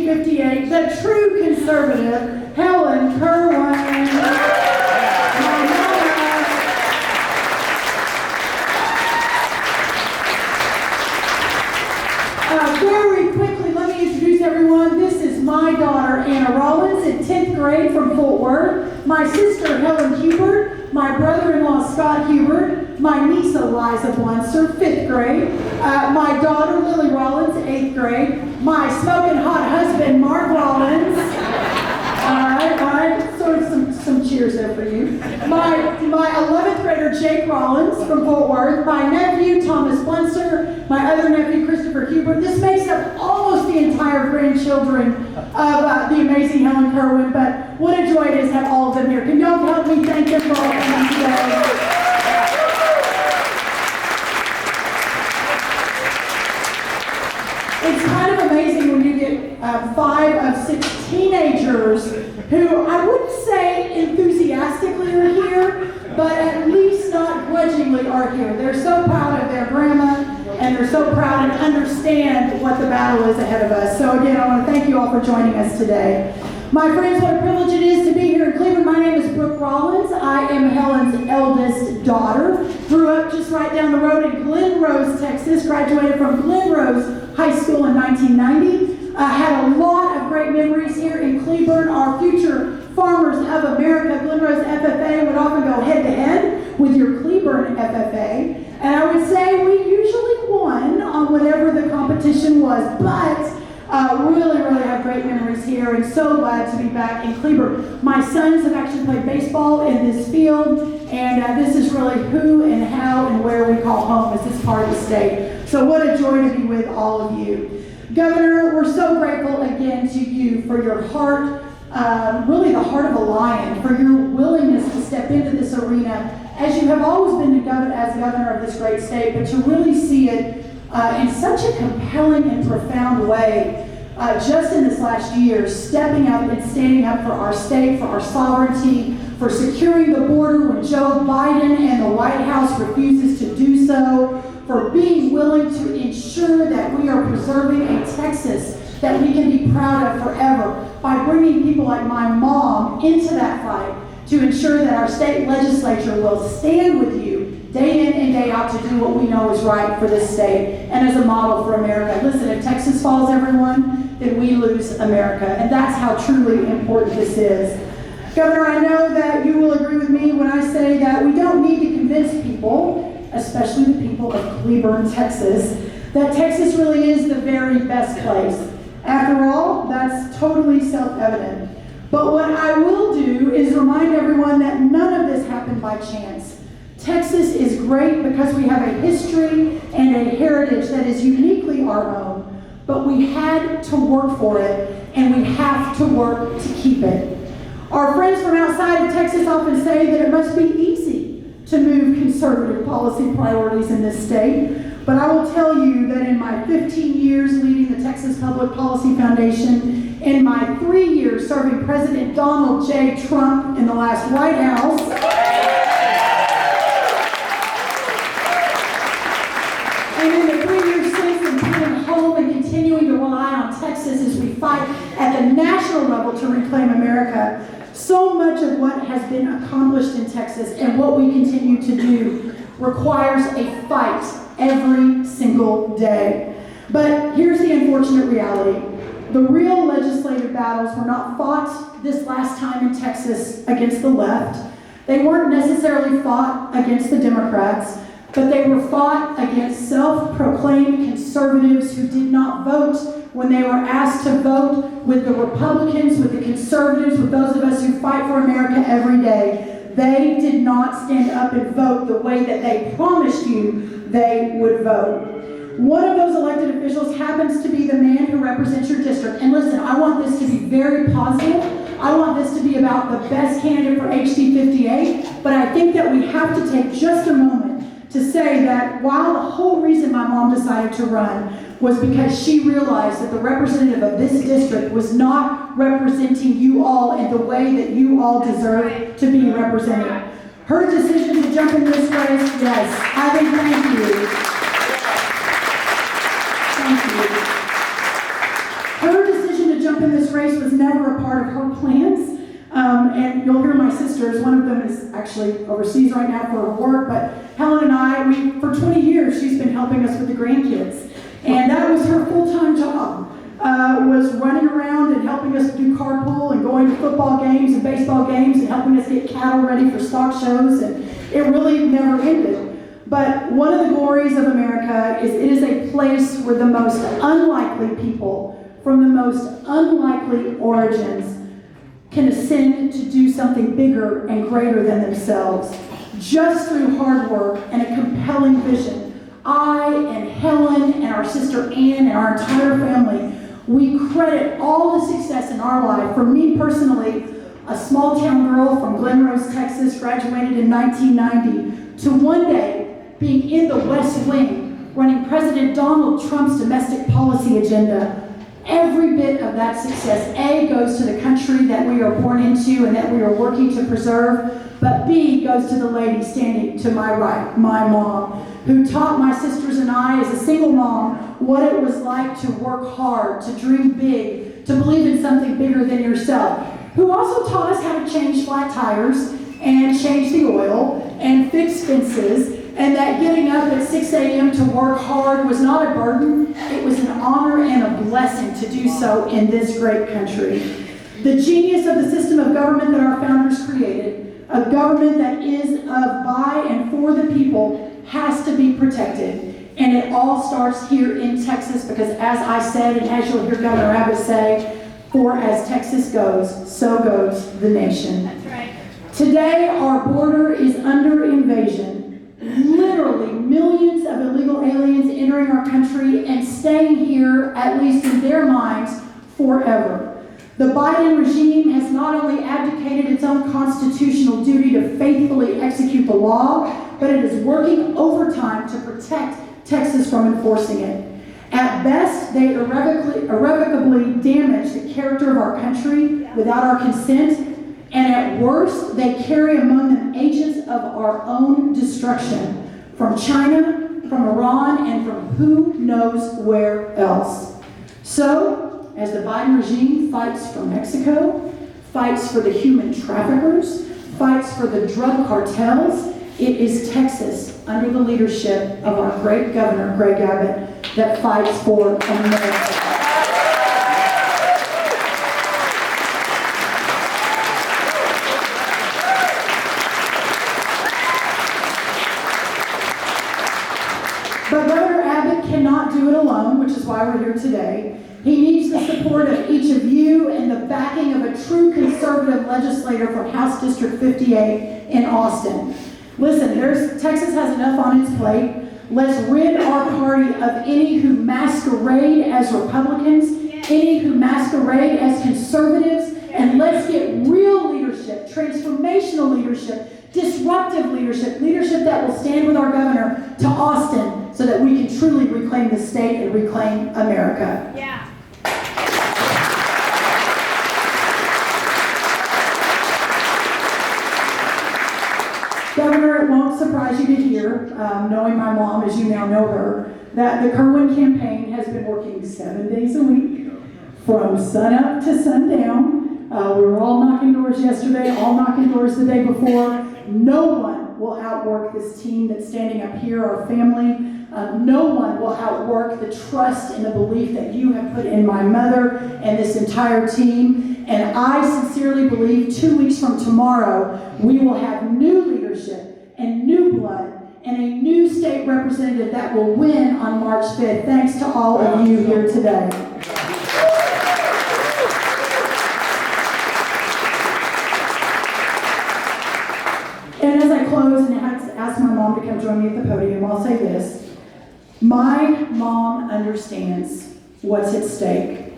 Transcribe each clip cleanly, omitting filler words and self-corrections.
HD58, the true conservative, Helen Kerwin. Very quickly, let me introduce everyone. This is my daughter, Anna Rollins, in 10th grade from Fort Worth. My sister, Helen Hubert. My brother-in-law, Scott Hubert. My niece, Eliza Blunser, 5th grade. My daughter, Lily Rollins, 8th grade. My smoking hot husband, Mark Rollins. All right. Sort of some cheers there for you. My 11th grader, Jake Rollins from Fort Worth. My nephew, Thomas Blunser. My other nephew, Christopher Hubert. This makes up almost the entire grandchildren of the amazing Helen Kerwin, but what a joy it is to have all of them here. Can y'all help me thank them for all coming today? It's kind of amazing when you get 5 of 6 teenagers who I wouldn't say enthusiastically are here, but at least not grudgingly are here. They're so proud of their grandma, and they're so proud and understand what the battle is ahead of us. So again, I want to thank you all for joining us today. My friends, what a privilege it is to be here in Cleburne. My name is Brooke Rollins. I am Helen's eldest daughter. Grew up just right down the road in Glen Rose, Texas. Graduated from Glen Rose High School in 1990. I had a lot of great memories here in Cleburne. Our future farmers of America, Glen Rose FFA, would often go head-to-head with your Cleburne FFA. And I would say we usually won on whatever the competition was, but really have great memories here, and so glad to be back in Cleburne. My sons have actually played baseball in this field, and this is really who and how and where we call home, is this part of the state. So what a joy to be with all of you. Governor, we're so grateful again to you for your heart, really the heart of a lion, for your willingness to step into this arena, as you have always been as governor of this great state, but to really see it in such a compelling and profound way, just in this last year, stepping up and standing up for our state, for our sovereignty, for securing the border when Joe Biden and the White House refuses to do so, for being willing to ensure that we are preserving a Texas that we can be proud of forever, by bringing people like my mom into that fight to ensure that our state legislature will stand with you day in and day out to do what we know is right for this state and as a model for America. Listen, if Texas falls, everyone, then we lose America. And that's how truly important this is. Governor, I know that you will agree with me when I say that we don't need to convince people, especially the people of Cleburne, Texas, that Texas really is the very best place. After all, that's totally self-evident. But what I will do is remind everyone that none of this happened by chance. Texas is great because we have a history and a heritage that is uniquely our own, but we had to work for it, and we have to work to keep it. Our friends from outside of Texas often say that it must be easy to move conservative policy priorities in this state, but I will tell you that in my 15 years leading the Texas Public Policy Foundation, in my 3 years serving President Donald J. Trump in the last White House, and in the 3 years since, in coming home and continuing to rely on Texas as we fight at the national level to reclaim America, so much of what has been accomplished in Texas and what we continue to do requires a fight every single day. But here's the unfortunate reality. The real legislative battles were not fought this last time in Texas against the left. They weren't necessarily fought against the Democrats, but they were fought against self-proclaimed conservatives who did not vote when they were asked to vote with the Republicans, with the conservatives, with those of us who fight for America every day. They did not stand up and vote the way that they promised you they would vote. One of those elected officials happens to be the man who represents your district. And listen, I want this to be very positive. I want this to be about the best candidate for HD 58, but I think that we have to take just a moment to say that while the whole reason my mom decided to run was because she realized that the representative of this district was not representing you all in the way that you all deserve to be represented. Her decision to jump in this race, yes, I think thank you. Thank you. Her decision to jump never a part of her plans. And you'll hear my sisters, one of them is actually overseas right now for her work, but Helen and I, for 20 years, she's been helping us with the grandkids. And that was her full-time job, was running around and helping us do carpool and going to football games and baseball games and helping us get cattle ready for stock shows, and it really never ended. But one of the glories of America is it is a place where the most unlikely people from the most unlikely origins can ascend to do something bigger and greater than themselves, just through hard work and a compelling vision. I and Helen and our sister Ann and our entire family, we credit all the success in our life. For me personally, a small town girl from Glen Rose, Texas, graduated in 1990, to one day being in the West Wing, running President Donald Trump's domestic policy agenda. Every bit of that success, A, goes to the country that we are born into and that we are working to preserve, but B, goes to the lady standing to my right, my mom, who taught my sisters and I, as a single mom, what it was like to work hard, to dream big, to believe in something bigger than yourself, who also taught us how to change flat tires and change the oil and fix fences, and that getting up at 6 a.m. to work hard was not a burden. It was an honor and a blessing to do so in this great country. The genius of the system of government that our founders created, a government that is of, by, and for the people, has to be protected. And it all starts here in Texas because, as I said, and as you'll hear Governor Abbott say, for as Texas goes, so goes the nation. That's right. Today, our border is under invasion. Literally millions of illegal aliens entering our country and staying here, at least in their minds, forever. The Biden regime has not only abdicated its own constitutional duty to faithfully execute the law, but it is working overtime to protect Texas from enforcing it. At best, they irrevocably damage the character of our country without our consent, and at worst, they carry among them agents of our own destruction, from China, from Iran, and from who knows where else. So, as the Biden regime fights for Mexico, fights for the human traffickers, fights for the drug cartels, it is Texas, under the leadership of our great Governor, Greg Abbott, that fights for America. But Governor Abbott cannot do it alone, which is why we're here today. He needs the support of each of you and the backing of a true conservative legislator from House District 58 in Austin. Listen, Texas has enough on its plate. Let's rid our party of any who masquerade as Republicans, any who masquerade as conservatives, and let's get real leadership, transformational leadership, disruptive leadership, leadership that will stand with our governor to Austin so that we can truly reclaim the state and reclaim America. Yeah. Governor, it won't surprise you to hear, knowing my mom as you now know her, that the Kerwin campaign has been working 7 days a week, from sunup to sundown. We were all knocking doors yesterday, all knocking doors the day before. No one will outwork this team that's standing up here, our family. No one will outwork the trust and the belief that you have put in my mother and this entire team. And I sincerely believe 2 weeks from tomorrow, we will have new leadership and new blood and a new state representative that will win on March 5th. Thanks to all of you here today. And as I close and ask my mom to come join me at the podium, I'll say this. My mom understands what's at stake.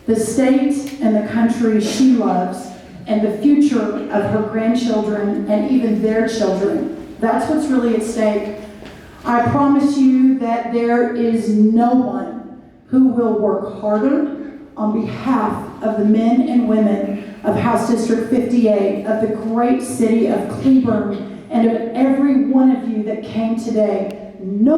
The state and the country she loves, and the future of her grandchildren and even their children. That's what's really at stake. I promise you that there is no one who will work harder on behalf of the men and women of House District 58, of the great city of Cleburne, and of every one of you that came today. No